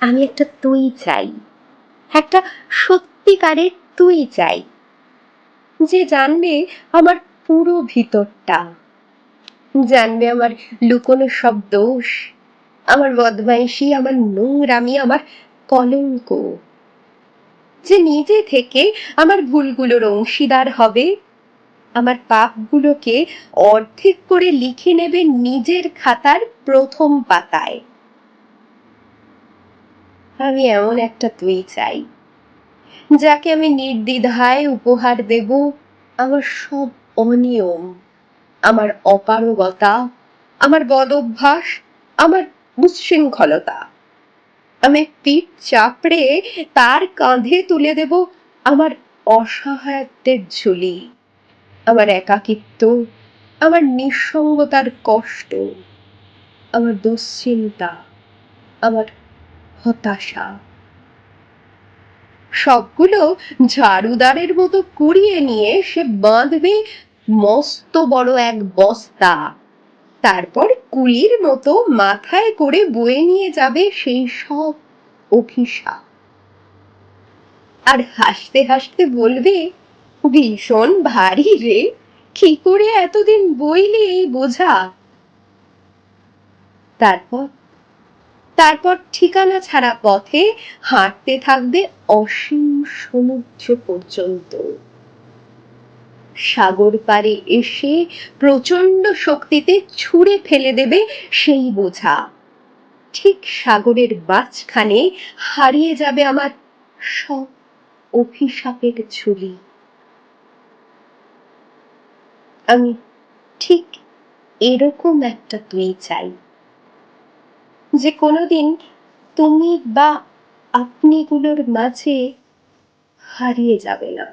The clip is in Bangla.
আমি একটা তুই চাই, একটা সত্যিকারের তুই চাই, যে জানবে আমার পুরো ভিতরটা, জানবে আমার লুকোনো সব দোষ, আমার বদমাইশি, আমার নোংরামি, আমার কলঙ্ক, যে নিজে থেকে আমার ভুলগুলোর অংশীদার হবে, আমার পাপগুলোকে অর্ধেক করে লিখে নেবে নিজের খাতার প্রথম পাতায়। আমি এমন একটা তুই চাই, যাকে আমি নির্দ্বিধায় উপহার দেব আমার সব অনিয়ম, আমার অপারগতা, আমার বদঅভ্যাস, আমার উচ্ছৃঙ্খলতা। আমি পিঠ চাপড়ে তার কাঁধে তুলে দেব আমার অসহায়ত্বের ঝুলি, আমার একাকিত্ব, আমার নিঃসঙ্গতার কষ্ট, আমার দুশ্চিন্তা, আমার হতাশা। সবগুলো ঝাড়ুদারের মতো কুড়িয়ে নিয়ে সে বাঁধবে মস্ত বড় এক বস্তা, তারপর কুলির মতো মাথায় করে বয়ে নিয়ে যাবে সেই সব অভিশাপ। আর হাসতে হাসতে বলবে, ভীষণ ভারী রে, কি করে এতদিন বইলি এই বোঝা। তারপর তারপর ঠিকানা ছাড়া পথে হাঁটতে থাকবে অসীম সমুদ্র পর্যন্ত। সাগর পাড়ে এসে প্রচন্ড শক্তিতে ছুঁড়ে ফেলে দেবে সেই বোঝা। ঠিক সাগরের মাঝখানে হারিয়ে যাবে আমার সব অভিশাপের ঝুলি। আমি ঠিক এরকম একটা তুই চাই, যে কোনোদিন তুমি বা আপনিগুলোর মাঝে হারিয়ে যাবে না।